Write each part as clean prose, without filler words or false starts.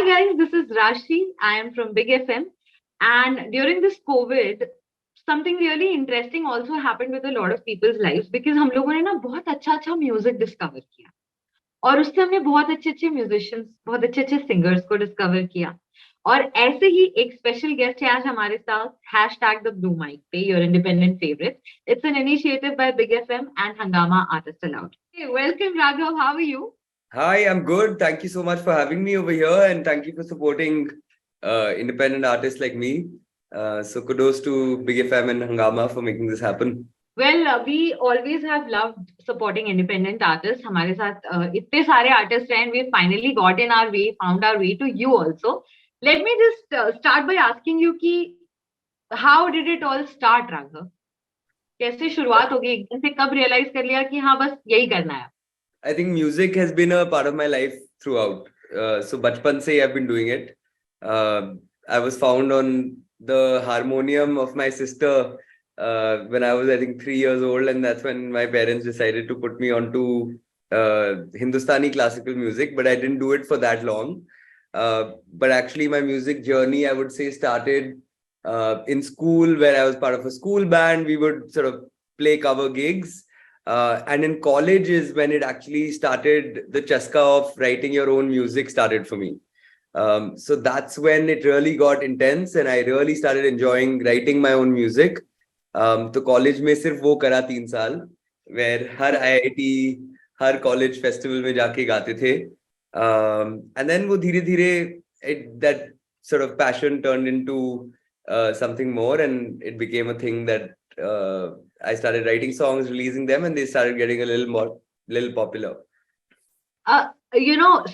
Hi guys, this is Rashi. I am from Big FM. And during this COVID, something really interesting also happened with a lot of people's lives because हम लोगों ने ना बहुत अच्छा music discover किया और उससे हमने बहुत अच्छे म्यूजिशियंस बहुत अच्छे सिंगर्स को डिस्कवर किया और ऐसे ही एक स्पेशल गेस्ट है आज हमारे साथ hashtag the blue mic पे your independent favourite it's an initiative by Big FM and Hungama artist aloud welcome Raghav how are you Hi, I'm good. Thank you so much for having me over here, and thank you for supporting independent artists like me. So kudos to Big FM and Hangama for making this happen. Well, we always have loved supporting independent artists. हमारे साथ इतने सारे artists हैं, and we finally got in our way, found our way to you also. Let me just start by asking you कि how did it all start, Raghav? कैसे शुरुआत होगी एकदम से कब realize कर लिया कि हाँ बस यही करना है? I think music has been a part of my life throughout. So bachpan se I've been doing it. I was found on the harmonium of my sister when I was, I think, 3 years old, and that's when my parents decided to put me onto Hindustani classical music, but I didn't do it for that long. But actually my music journey, I would say, started in school, where I was part of a school band. We would sort of play cover gigs. And in college is when it actually started, the chaska of writing your own music started for me. So that's when it really got intense and I really started enjoying writing my own music. तो college में सिर्फ वो करा 3 साल, where her IIT, her college festival में जाके गाते थे. And then वो धीरे धीरे that sort of passion turned into something more, and it became a thing that I started writing songs, releasing them, and they started getting a little popular.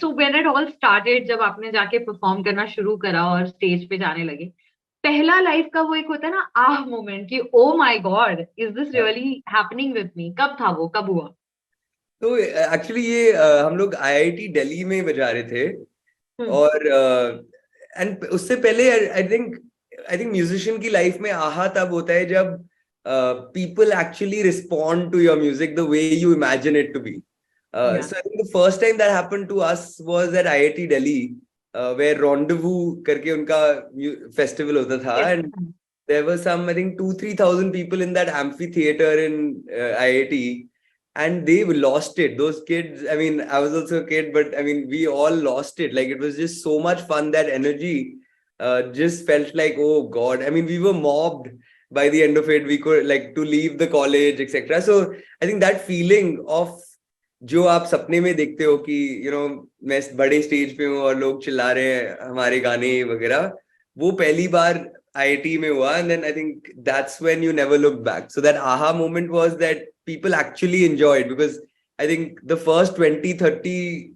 So when it all started, जब आपने जाके perform करना शुरू करा और stage पे जाने लगे, पहला लाइफ का वो एक होता है ना आह मोमेंट कि oh my god, is this really happening with me? कब था वो, कब हुआ? तो एक्चुअली ये हम लोग IIT दिल्ली में बजा रहे थे और एंड उससे पहले आई थिंक म्यूजिशियन की लाइफ में आहा तब होता है जब people actually respond to your music the way you imagine it to be. So I think the first time that happened to us was at IIT Delhi, where Rendezvous करके उनका festival होता था, and there were some, I think, 2,000-3,000 people in that amphitheater in IIT, and they lost it. Those kids, I mean, I was also a kid, but I mean, we all lost it. Like, it was just so much fun. That energy just felt like, oh God. I mean, we were mobbed. By the end of it, we could like to leave the college, etc. So I think that feeling of जो आप सपने में देखते हो कि मैं बड़े stage पे हूँ और लोग चिल्ला रहे हैं हमारे गाने वगैरह, वो पहली बार IIT में हुआ, and then I think that's when you never look back. So that aha moment was that people actually enjoyed, because I think the first 20-30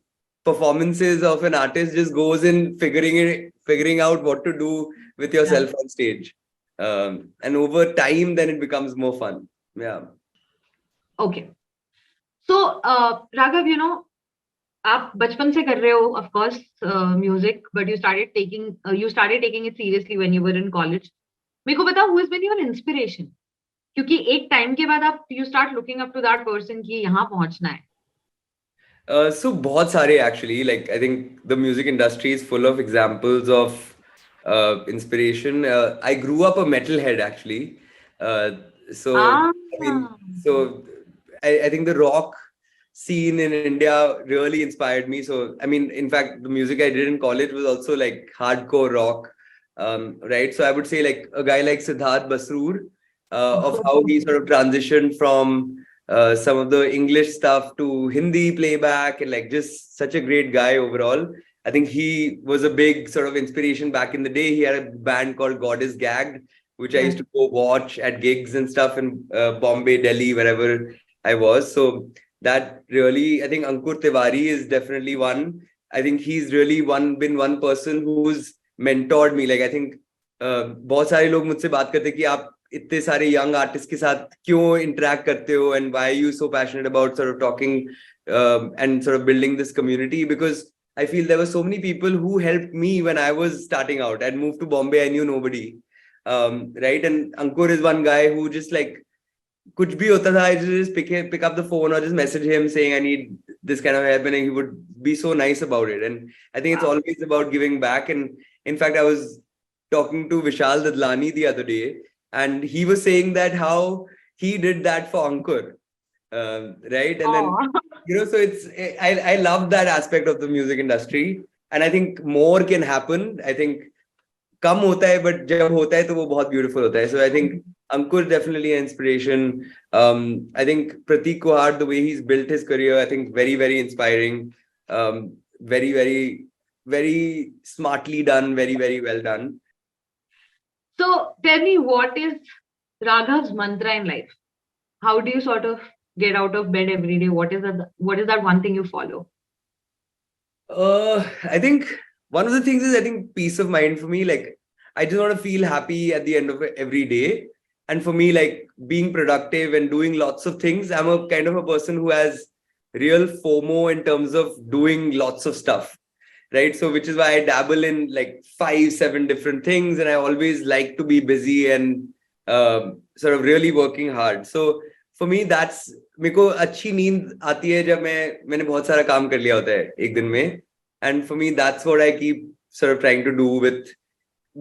performances of an artist just goes in figuring out what to do with yourself on stage. And over time, then it becomes more fun. Yeah. Okay. So, Raghav, आप बचपन से कर रहे हो, of course, music, but you started taking it seriously when you were in college. मेरे को बताओ, who has been your inspiration? क्योंकि एक टाइम के बाद आप you start looking up to that person कि यहाँ पहुंचना है. So बहुत सारे actually, like I think the music industry is full of examples of inspiration. I grew up a metalhead actually. I think the rock scene in India really inspired me. So I mean, in fact, the music I did in college was also like hardcore rock, right? So I would say like a guy like Siddharth Basroor, of how he sort of transitioned from some of the English stuff to Hindi playback, and like just such a great guy overall. I think he was a big sort of inspiration back in the day. He had a band called God is Gagged, which I used to go watch at gigs and stuff in Bombay, Delhi, wherever I was. So that really, I think Ankur Tiwari is definitely one. I think he's really been one person who's mentored me. Like I think बहुत सारे लोग मुझसे बात करते कि आप इतने सारे young artists के साथ क्यों interact करते हो, and why are you so passionate about sort of talking and sort of building this community? Because I feel there were so many people who helped me when I was starting out. I'd moved to Bombay, I knew nobody, right? And Ankur is one guy who just like कुछ भी होता था, I just pick up the phone or just message him saying I need this kind of help, and he would be so nice about it. And I think it's Wow. always about giving back. And in fact, I was talking to Vishal Dadlani the other day, and he was saying that how he did that for Ankur, right? And then Oh. so it's I love that aspect of the music industry, and I think more can happen. I think कम होता है, but जब होता है तो वो बहुत beautiful होता है. So I think Ankur definitely an inspiration. I think Pratik Kuhar, the way he's built his career, I think very, very inspiring. Very, very, very smartly done, very, very well done. So tell me, what is Raghav's mantra in life? How do you sort of get out of bed every day? What is that one thing you follow? I think one of the things is, I think, peace of mind for me. Like, I just want to feel happy at the end of every day. And for me, like, being productive and doing lots of things, I'm a kind of a person who has real FOMO in terms of doing lots of stuff, right? So which is why I dabble in like 5-7 different things, and I always like to be busy and sort of really working hard. So for me, that's, मेरे को अच्छी नींद आती है जब मैंने बहुत सारा काम कर लिया होता है एक दिन में. And for me, that's what I keep sort of trying to do, with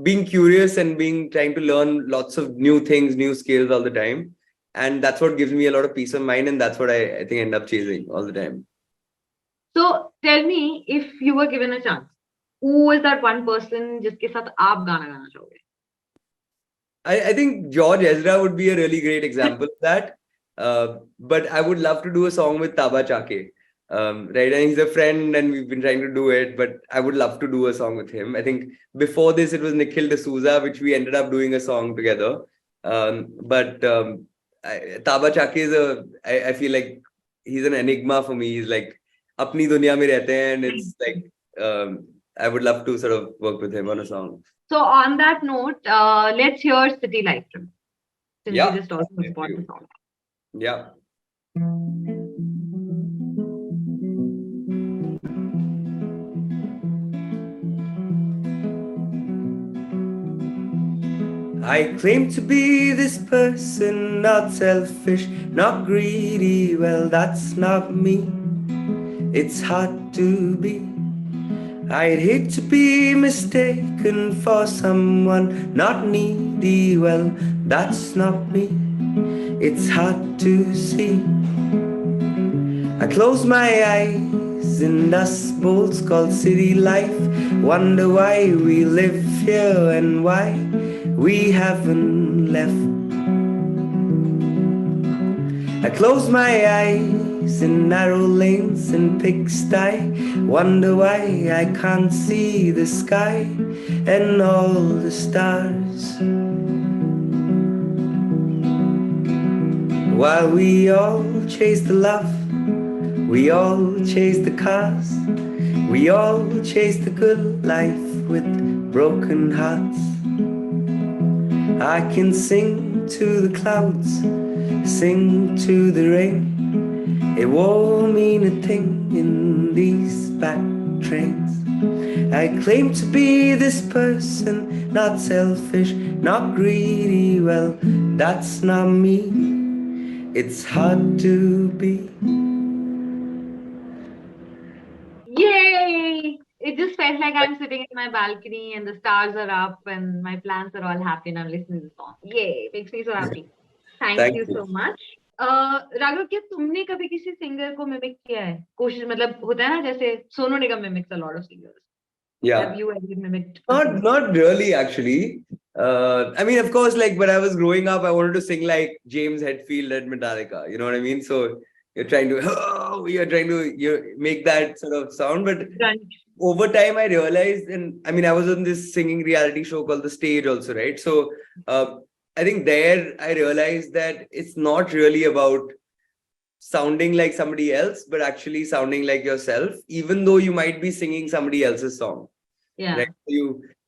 being curious and trying to learn lots of new things, new skills all the time. And that's what gives me a lot of peace of mind, and that's what I think end up chasing all the time. So tell me, if you were given a chance, who is that one person जिसके साथ आप गाना गाना चाहोगे? I think George Ezra would be a really great example of that. But I would love to do a song with Taba Chake. Right, and he's a friend, and we've been trying to do it, but I would love to do a song with him. I think before this, it was Nikhil D'Souza, which we ended up doing a song together. But Taba Chake is I feel like he's an enigma for me. He's like, apni dunya mein rehte hain, and it's like, I would love to sort of work with him on a song. So on that note, let's hear City Life from him, since Yeah. you just also spot the song. Yeah. I claim to be this person, not selfish, not greedy. Well, that's not me. It's hard to be. I'd hate to be mistaken for someone not needy. Well, that's not me. It's hard to see. I close my eyes in dust bowls called city life. Wonder why we live here and why we haven't left. I close my eyes in narrow lanes and pigsty. Wonder why I can't see the sky and all the stars. While we all chase the love, we all chase the cars, we all chase the good life with broken hearts. I can sing to the clouds, sing to the rain. It won't mean a thing in these back trains. I claim to be this person, not selfish, not greedy. Well, that's not me. It's hard to be. Yay! It just felt like I'm sitting in my balcony and the stars are up and my plants are all happy and I'm listening to the song. Yay! Makes me so happy. Thank you so much. Raghav, क्या तुमने कभी किसी singer को mimic किया है? कोशिश, मतलब होता है ना, जैसे Sonu Nigam mimics a lot of singers. Yeah. Have you ever mimicked? Not really, actually. I mean, of course, like when I was growing up, I wanted to sing like James Hetfield at Metallica. You know what I mean? So you're trying to make that sort of sound. But over time, I realized, and I mean, I was on this singing reality show called The Stage also, right? So I think there I realized that it's not really about sounding like somebody else, but actually sounding like yourself, even though you might be singing somebody else's song. Yeah. Right?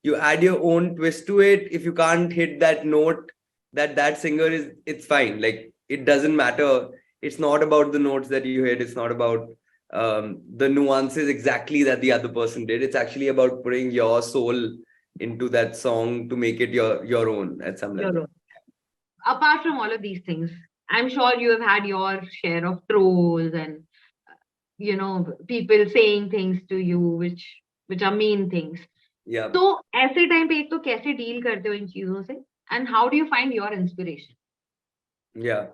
You add your own twist to it. If you can't hit that note that singer is, it's fine. Like, it doesn't matter. It's not about the notes that you hit. It's not about the nuances exactly that the other person did. It's actually about putting your soul into that song to make it your own at some level. Apart from all of these things, I'm sure you have had your share of trolls and people saying things to you which are mean things. Yeah. तो ऐसे time पे एक तो कैसे deal करते हो इन चीजों से and how do you find your inspiration? Yeah.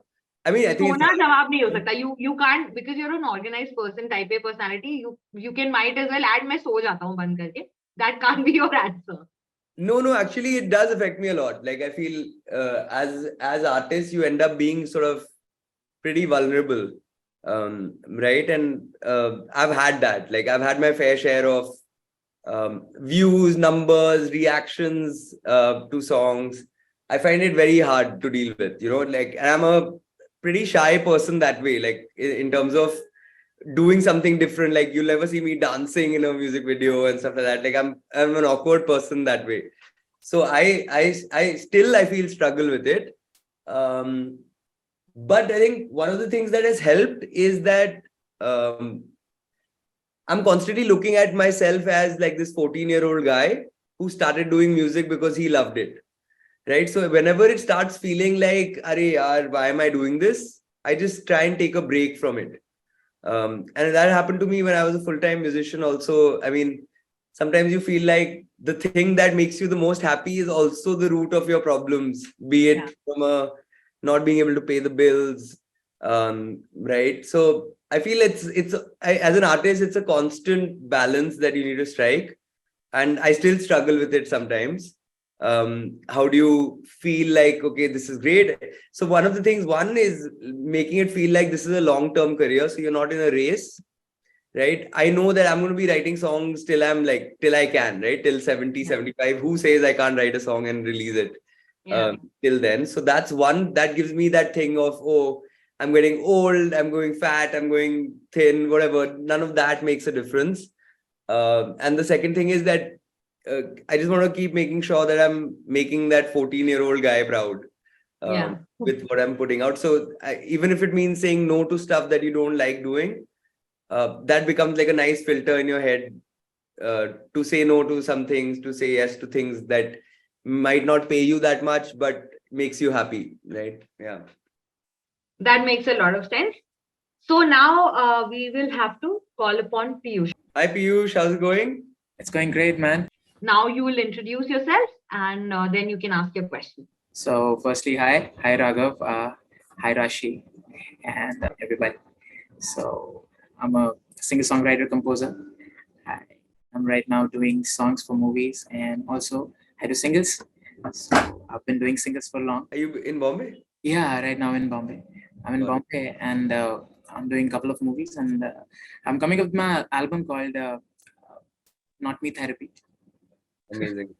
I mean, I think it's सोना जवाब नहीं हो सकता. You can't, because you're an organized person, type A personality. You can might as well add मैं सो जाता हूँ बंद करके. That can't be your answer. No, actually it does affect me a lot. Like I feel as artists, you end up being sort of pretty vulnerable. Right? And I've had that. Like I've had my fair share of views, numbers, reactions to songs. I find it very hard to deal with, like, and I'm a pretty shy person that way, like in terms of doing something different. Like you'll never see me dancing in a music video and stuff like that. Like I'm an awkward person that way. So I still, I feel, struggle with it. But I think one of the things that has helped is that I'm constantly looking at myself as like this 14-year-old guy who started doing music because he loved it. Right. So whenever it starts feeling like, Arey yaar, why am I doing this? I just try and take a break from it. And that happened to me when I was a full-time musician also. I mean, sometimes you feel like the thing that makes you the most happy is also the root of your problems, be it from not being able to pay the bills. Right. So I feel as an artist, it's a constant balance that you need to strike. And I still struggle with it sometimes. How do you feel like, okay, this is great? So one of the things, one is making it feel like this is a long-term career. So you're not in a race, right? I know that I'm going to be writing songs till I can, right? Till 70, 75. Who says I can't write a song and release it till then? So that's one that gives me that thing of, oh, I'm getting old, I'm going fat, I'm going thin, whatever. None of that makes a difference. And the second thing is that I just want to keep making sure that I'm making that 14-year-old guy proud with what I'm putting out. So even if it means saying no to stuff that you don't like doing, that becomes like a nice filter in your head to say no to some things, to say yes to things that might not pay you that much, but makes you happy, right? Yeah. That makes a lot of sense. So now we will have to call upon Piyush. Hi Piyush, how's it going? It's going great, man. Now you will introduce yourself and then you can ask your question. So, firstly, hi Raghav, hi Rashi, and everybody. So, I'm a singer-songwriter composer. I'm right now doing songs for movies and also I do singles. So, I've been doing singles for long. Are you in Bombay? Yeah, right now in Bombay. I'm in Bombay and I'm doing a couple of movies and I'm coming up with my album called Not Me Therapy. Amazing.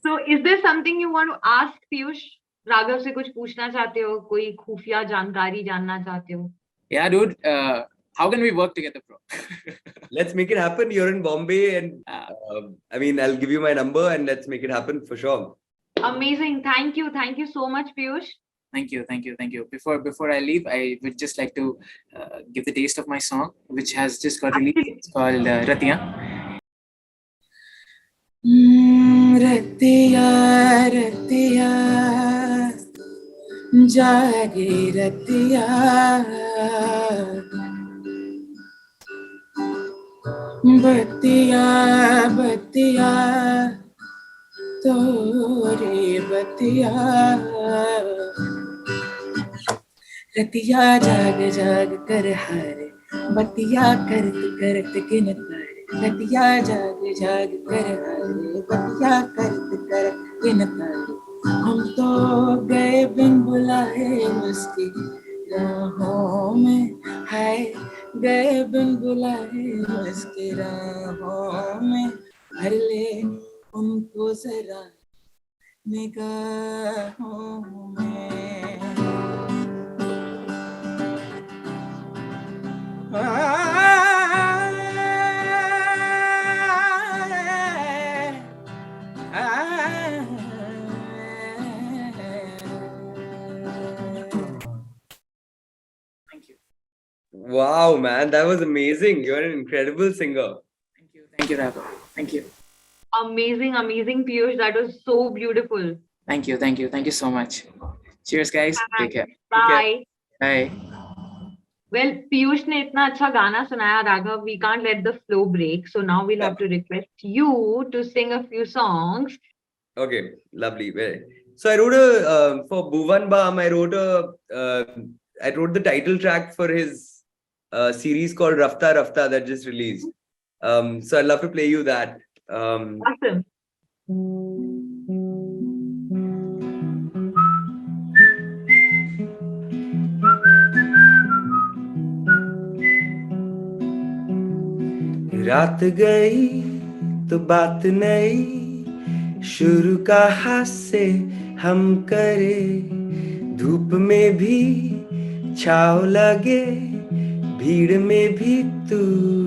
So is there something you want to ask Piyush? Raghav से कुछ पूछना चाहते हो? कोई खुफिया जानकारी जानना चाहते हो? Yeah, dude. How can we work together, bro? Let's make it happen. You're in Bombay and I mean, I'll give you my number and let's make it happen for sure. Amazing. Thank you. Thank you so much, Piyush. Thank you. Before I leave, I would just like to give the taste of my song, which has just got released. It's called Ratiya. Ratiya, Ratiya, Jagi Ratiya, Batiya, Batiya, Tori Batiya. Ratia जाग जाग कर हारे बतिया करत करत गिन तारे रतिया जाग जाग कर हारे बतिया करत करत गिन तारे हम तो गए बिन बुलाए मस्ती राहों में हाय गए बिन बुलाए मस्ती राहों में भर ले उनको जरा निगाहों में Thank you. Wow, man, that was amazing. You're an incredible singer. Thank you, Raghav. Thank you. Amazing, Piyush. That was so beautiful. Thank you so much. Cheers, guys. Take care. Bye. Bye. Well, Piyush ने इतना अच्छा गाना सुनाया, Raghav. We can't let the flow break. So now we'll have to request you to sing a few songs. Okay, lovely. So I wrote a for Bhuvan Bam. I wrote the title track for his series called Rafta Rafta that just released. So I'd love to play you that. Awesome. रात गई तो बात नई, शुरू कहाँ से हम करे, धूप में भी छाव लगे, भीड़ में भी तू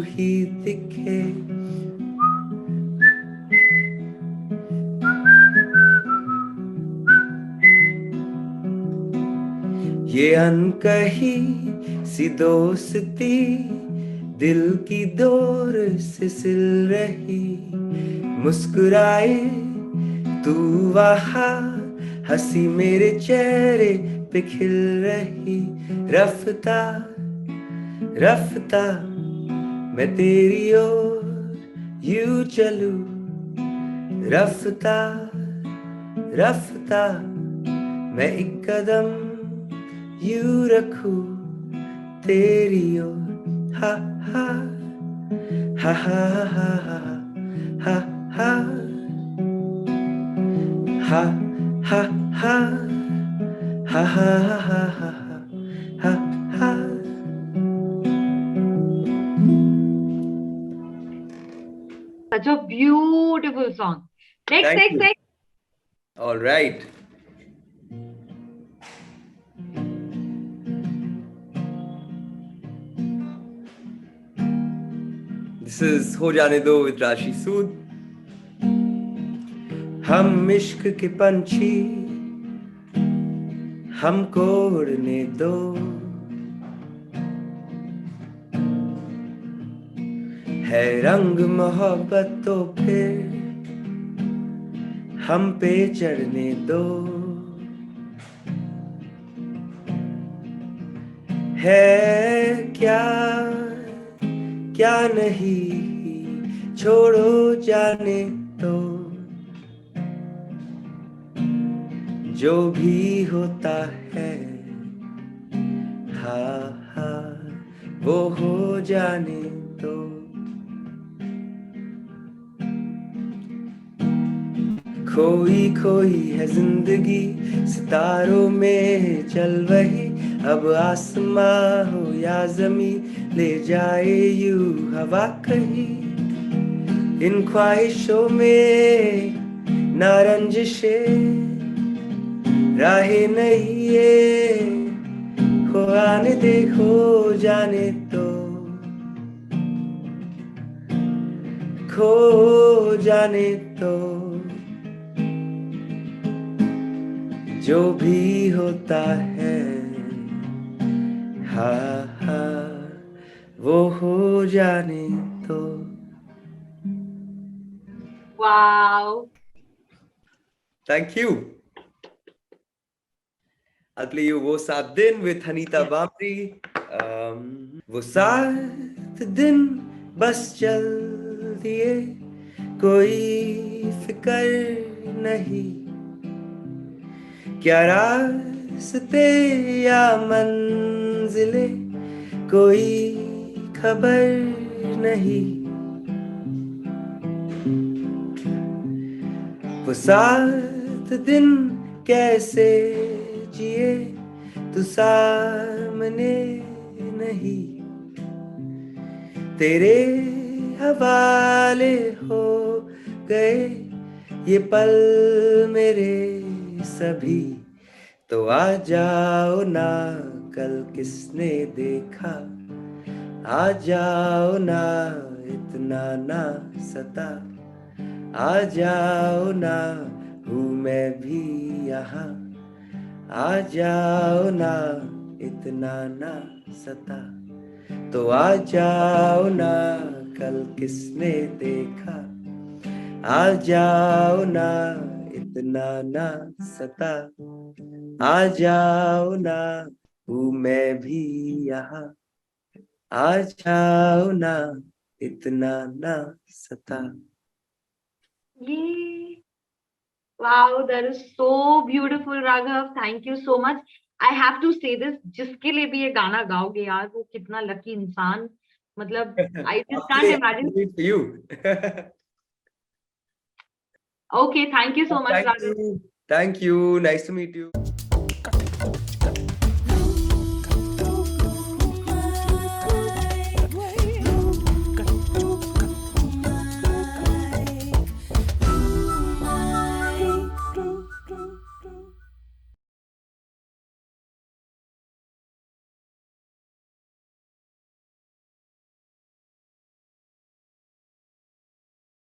ही दिखे। ये अनकही सी दोस्ती दिल की डोर से सिल रही, मुस्कुराए तू वहाँ, हंसी मेरे चेहरे पे खिल रही। रफ्ता रफ्ता मैं तेरी ओर यूं चलूं, रफ्ता रफ्ता मैं एक कदम यूं रखूं तेरी ओर। हा हा हा हा हा हा हा ha ha ha ha ha ha ha ha ha. Such a beautiful song. Next. All right. This is हो जाने दो with Rashi Sood. हम इश्क के पंछी हमको उड़ने दो, है रंग मोहब्बत तो फिर हम पे चढ़ने दो, है क्या क्या नहीं छोड़ो जाने दो, जो भी होता है हाँ हाँ वो हो जाने दो। खोई खोई है जिंदगी सितारों में चल वही, अब आसमां हो या जमी ले जाए यूं हवा कहीं, इन ख्वाहिशों में ना रंजिशे राहें नहीं ये हो आने दे हो जाने तो, खो जाने तो, जो भी होता है हाँ हाँ वो हो जाने तो। Wow. Thank you. I'll play you वो सात दिन with Hanita Bamri. वो सात दिन बस चल दिए कोई फिकर नहीं, क्या रास्ते या मंजिले कोई खबर नहीं, वो सात दिन कैसे जिए तू सामने नहीं, तेरे हवाले हो गए ये पल मेरे सभी, तो आ जाओ ना कल किसने देखा, आ जाओ ना इतना ना सता, आ जाओ ना हूँ मैं भी यहाँ, आ जाओ ना इतना ना सता, तो आ जाओ ना कल किसने देखा, आ जाओ ना इतना ना सता, आ जाओ ना, हूँ मैं भी यहाँ, आ जाओ ना, इतना ना सता. Yay. Wow, that is so beautiful, Raghav. Thank you so much. I have to say this, जिसके लिए भी ये गाना गाओगे यार, वो कितना लकी इंसान. मतलब I just आपके can't लिए, imagine. for you. Okay, thank you so much, Thank Raghav. you. Thank you. Nice to meet you.